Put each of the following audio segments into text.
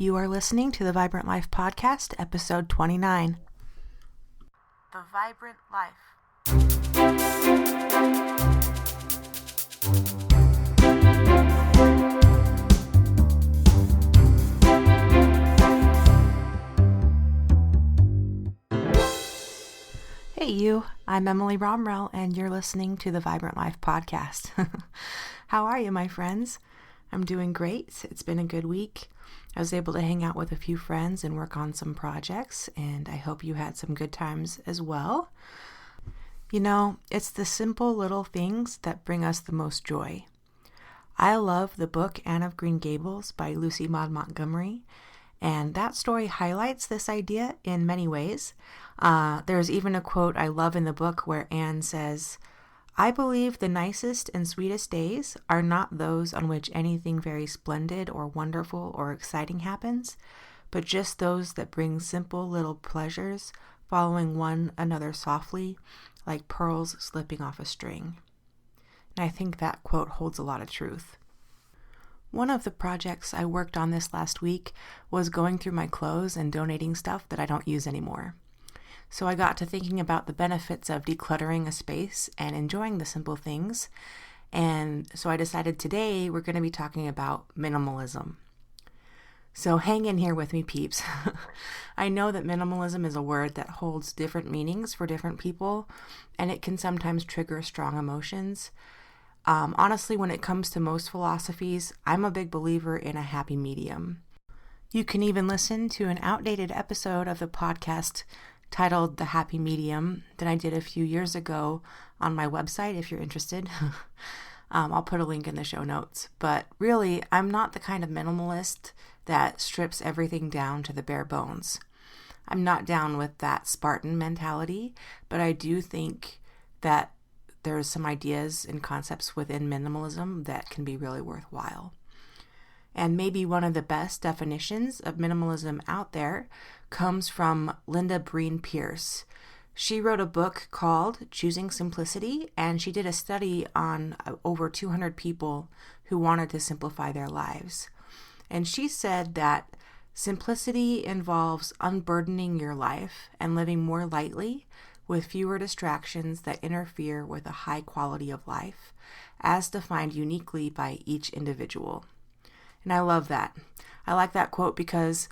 You are listening to the Vibrant Life Podcast, episode 29. The Vibrant Life. Hey you, I'm Emily Romrell, and you're listening to the Vibrant Life Podcast. How are you, my friends? I'm doing great. It's been a good week. I was able to hang out with a few friends and work on some projects, and I hope you had some good times as well. You know, it's the simple little things that bring us the most joy. I love the book Anne of Green Gables by Lucy Maud Montgomery, and that story highlights this idea in many ways. There's even a quote I love in the book where Anne says, "I believe the nicest and sweetest days are not those on which anything very splendid or wonderful or exciting happens, but just those that bring simple little pleasures following one another softly, like pearls slipping off a string." And I think that quote holds a lot of truth. One of the projects I worked on this last week was going through my clothes and donating stuff that I don't use anymore. So I got to thinking about the benefits of decluttering a space and enjoying the simple things. And so I decided today we're going to be talking about minimalism. So hang in here with me, peeps. I know that minimalism is a word that holds different meanings for different people, and it can sometimes trigger strong emotions. Honestly, when it comes to most philosophies, I'm a big believer in a happy medium. You can even listen to an outdated episode of the podcast titled The Happy Medium that I did a few years ago on my website if you're interested. I'll put a link in the show notes. But really, I'm not the kind of minimalist that strips everything down to the bare bones. I'm not down with that Spartan mentality, but I do think that there's some ideas and concepts within minimalism that can be really worthwhile. And maybe one of the best definitions of minimalism out there comes from Linda Breen Pierce. She wrote a book called Choosing Simplicity, and she did a study on over 200 people who wanted to simplify their lives. And she said that simplicity involves unburdening your life and living more lightly with fewer distractions that interfere with a high quality of life, as defined uniquely by each individual. And I love that. I like that quote because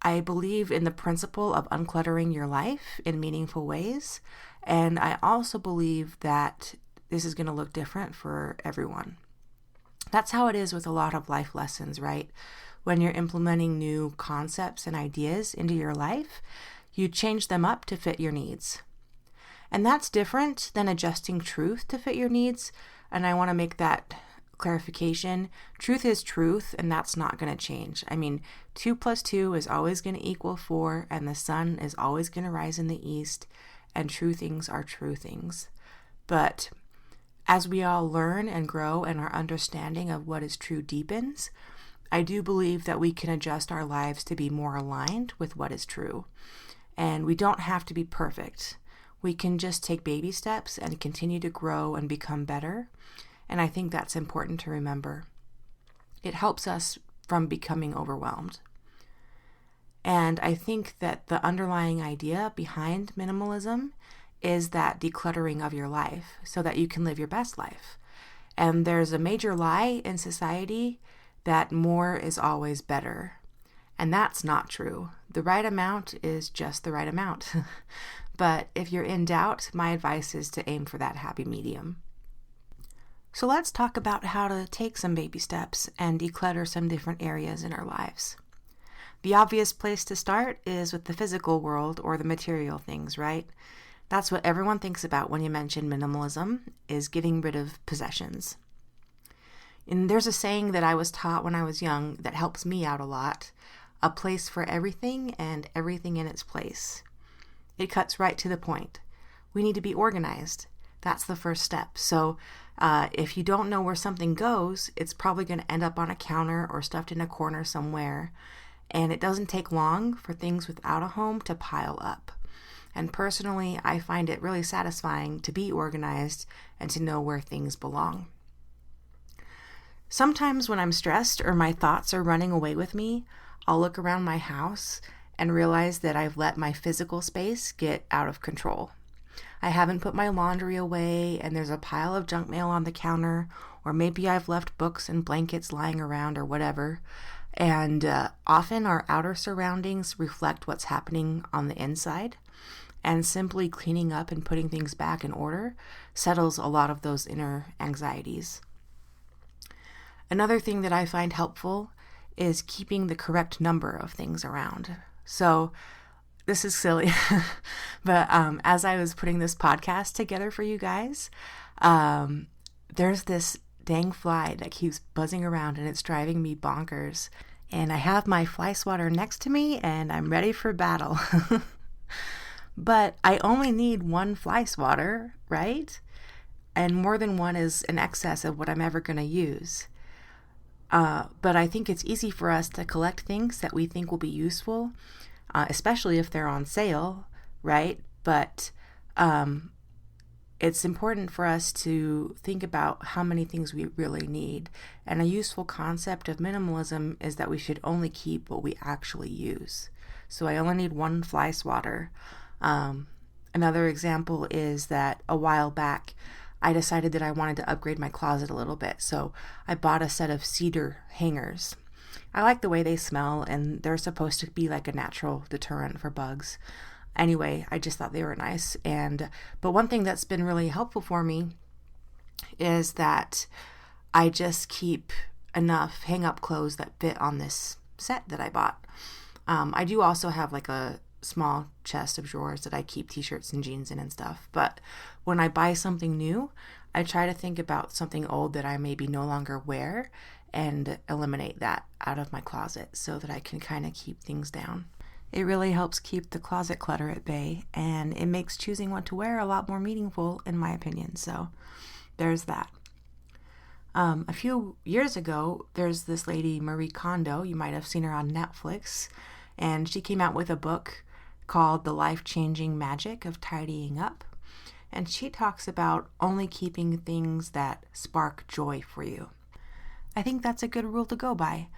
I believe in the principle of uncluttering your life in meaningful ways. And I also believe that this is going to look different for everyone. That's how it is with a lot of life lessons, right? When you're implementing new concepts and ideas into your life, you change them up to fit your needs. And that's different than adjusting truth to fit your needs. And I want to make that clarification. Truth is truth, and that's not going to change. I mean, 2 + 2 is always going to equal 4, and the sun is always going to rise in the east, and true things are true things. But as we all learn and grow and our understanding of what is true deepens, I do believe that we can adjust our lives to be more aligned with what is true. And we don't have to be perfect. We can just take baby steps and continue to grow and become better. And I think that's important to remember. It helps us from becoming overwhelmed. And I think that the underlying idea behind minimalism is that decluttering of your life so that you can live your best life. And there's a major lie in society that more is always better. And that's not true. The right amount is just the right amount. But if you're in doubt, my advice is to aim for that happy medium. So let's talk about how to take some baby steps and declutter some different areas in our lives. The obvious place to start is with the physical world or the material things, right? That's what everyone thinks about when you mention minimalism, is getting rid of possessions. And there's a saying that I was taught when I was young that helps me out a lot: a place for everything and everything in its place. It cuts right to the point. We need to be organized. That's the first step. So if you don't know where something goes, it's probably going to end up on a counter or stuffed in a corner somewhere. And it doesn't take long for things without a home to pile up. And personally, I find it really satisfying to be organized and to know where things belong. Sometimes when I'm stressed or my thoughts are running away with me, I'll look around my house and realize that I've let my physical space get out of control. I haven't put my laundry away and there's a pile of junk mail on the counter, or maybe I've left books and blankets lying around or whatever. And often our outer surroundings reflect what's happening on the inside. And simply cleaning up and putting things back in order settles a lot of those inner anxieties. Another thing that I find helpful is keeping the correct number of things around. So this is silly, but as I was putting this podcast together for you guys, there's this dang fly that keeps buzzing around and it's driving me bonkers. And I have my fly swatter next to me and I'm ready for battle. But I only need one fly swatter, right? And more than one is an excess of what I'm ever going to use. But I think it's easy for us to collect things that we think will be useful, especially if they're on sale, right? But it's important for us to think about how many things we really need. And a useful concept of minimalism is that we should only keep what we actually use. So I only need one fly swatter. Another example is that a while back, I decided that I wanted to upgrade my closet a little bit, so I bought a set of cedar hangers. I like the way they smell, and they're supposed to be like a natural deterrent for bugs. Anyway, I just thought they were nice. But one thing that's been really helpful for me is that I just keep enough hang-up clothes that fit on this set that I bought. I do also have like a small chest of drawers that I keep t-shirts and jeans in and stuff. But when I buy something new, I try to think about something old that I maybe no longer wear and eliminate that out of my closet so that I can kind of keep things down. It really helps keep the closet clutter at bay, and it makes choosing what to wear a lot more meaningful, in my opinion. So there's that. A few years ago, there's this lady, Marie Kondo. You might have seen her on Netflix, and she came out with a book called The Life-Changing Magic of Tidying Up. And she talks about only keeping things that spark joy for you. I think that's a good rule to go by.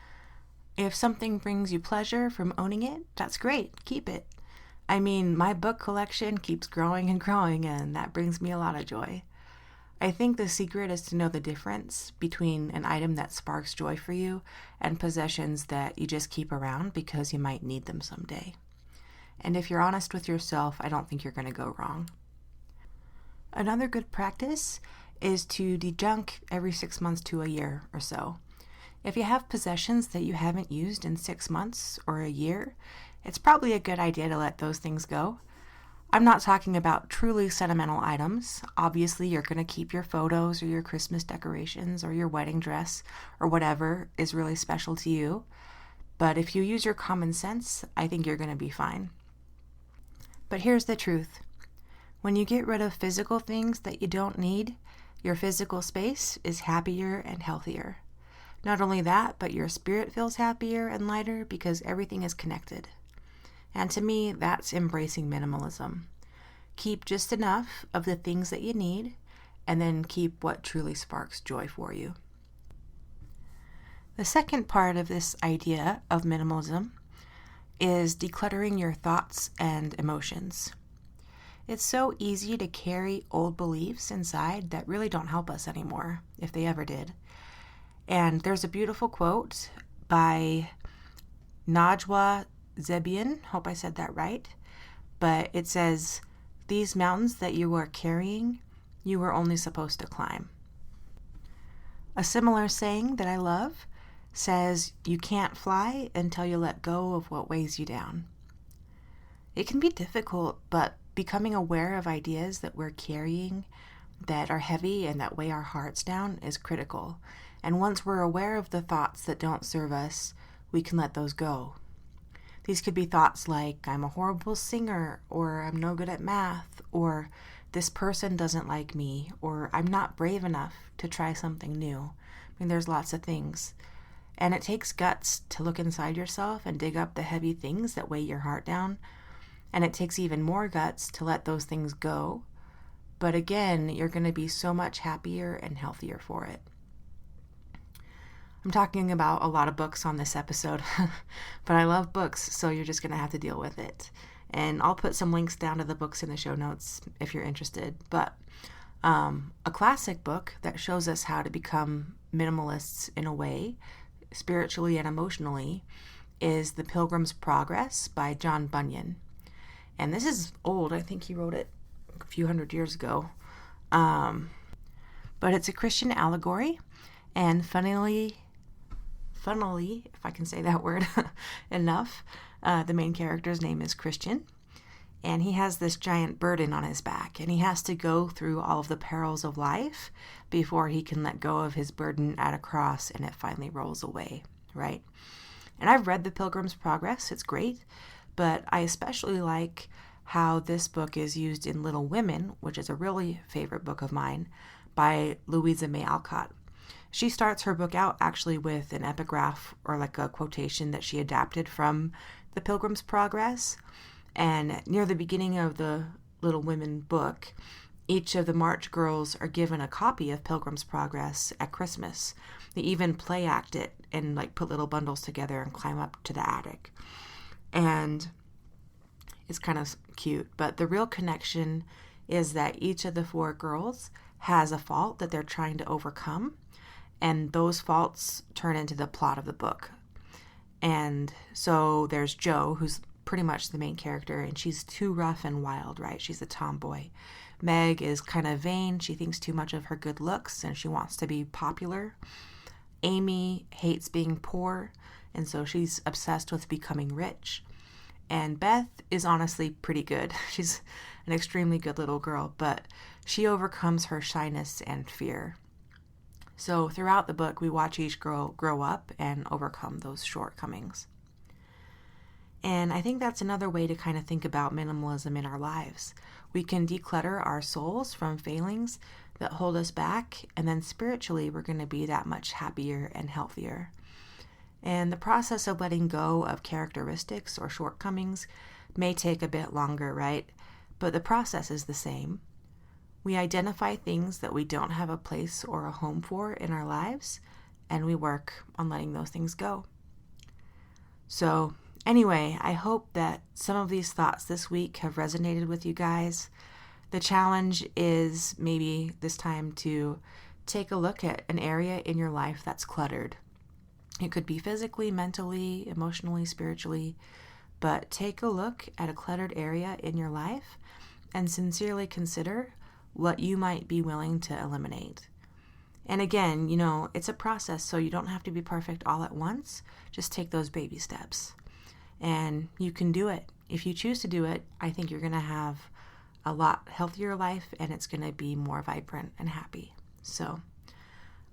If something brings you pleasure from owning it, that's great. Keep it. I mean, my book collection keeps growing and growing, and that brings me a lot of joy. I think the secret is to know the difference between an item that sparks joy for you and possessions that you just keep around because you might need them someday. And if you're honest with yourself, I don't think you're going to go wrong. Another good practice is to de-junk every 6 months to a year or so. If you have possessions that you haven't used in 6 months or a year, it's probably a good idea to let those things go. I'm not talking about truly sentimental items. Obviously, you're going to keep your photos or your Christmas decorations or your wedding dress or whatever is really special to you. But if you use your common sense, I think you're going to be fine. But here's the truth. When you get rid of physical things that you don't need, your physical space is happier and healthier. Not only that, but your spirit feels happier and lighter because everything is connected. And to me, that's embracing minimalism. Keep just enough of the things that you need, and then keep what truly sparks joy for you. The second part of this idea of minimalism is decluttering your thoughts and emotions. It's so easy to carry old beliefs inside that really don't help us anymore, if they ever did. And there's a beautiful quote by Najwa Zebian, hope I said that right, but it says, "These mountains that you are carrying, you were only supposed to climb." A similar saying that I love says, "You can't fly until you let go of what weighs you down." It can be difficult, but becoming aware of ideas that we're carrying that are heavy and that weigh our hearts down is critical. And once we're aware of the thoughts that don't serve us, we can let those go. These could be thoughts like, I'm a horrible singer, or I'm no good at math, or this person doesn't like me, or I'm not brave enough to try something new. I mean, there's lots of things. And it takes guts to look inside yourself and dig up the heavy things that weigh your heart down. And it takes even more guts to let those things go. But again, you're going to be so much happier and healthier for it. I'm talking about a lot of books on this episode, but I love books, so you're just going to have to deal with it. And I'll put some links down to the books in the show notes if you're interested. But a classic book that shows us how to become minimalists in a way, spiritually and emotionally, is The Pilgrim's Progress by John Bunyan. And this is old. I think he wrote it a few hundred years ago. But it's a Christian allegory. And funnily, if I can say that word enough, the main character's name is Christian. And he has this giant burden on his back. And he has to go through all of the perils of life before he can let go of his burden at a cross and it finally rolls away, right? And I've read The Pilgrim's Progress. It's great. But I especially like how this book is used in Little Women, which is a really favorite book of mine, by Louisa May Alcott. She starts her book out actually with an epigraph or like a quotation that she adapted from The Pilgrim's Progress. And near the beginning of the Little Women book, each of the March girls are given a copy of Pilgrim's Progress at Christmas. They even play act it and like put little bundles together and climb up to the attic. And it's kind of cute. But the real connection is that each of the four girls has a fault that they're trying to overcome. And those faults turn into the plot of the book. And so there's Jo, who's pretty much the main character, and she's too rough and wild, right? She's a tomboy. Meg is kind of vain. She thinks too much of her good looks, and she wants to be popular. Amy hates being poor, and so she's obsessed with becoming rich. And Beth is honestly pretty good. She's an extremely good little girl, but she overcomes her shyness and fear. So throughout the book, we watch each girl grow up and overcome those shortcomings. And I think that's another way to kind of think about minimalism in our lives. We can declutter our souls from failings that hold us back, and then spiritually we're going to be that much happier and healthier. And the process of letting go of characteristics or shortcomings may take a bit longer, right? But the process is the same. We identify things that we don't have a place or a home for in our lives, and we work on letting those things go. So anyway, I hope that some of these thoughts this week have resonated with you guys. The challenge is maybe this time to take a look at an area in your life that's cluttered. It could be physically, mentally, emotionally, spiritually, but take a look at a cluttered area in your life and sincerely consider what you might be willing to eliminate. And again, it's a process, so you don't have to be perfect all at once. Just take those baby steps. And you can do it. If you choose to do it, I think you're going to have a lot healthier life, and it's going to be more vibrant and happy. So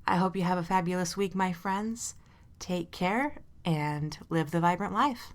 I hope you have a fabulous week, my friends. Take care and live the vibrant life.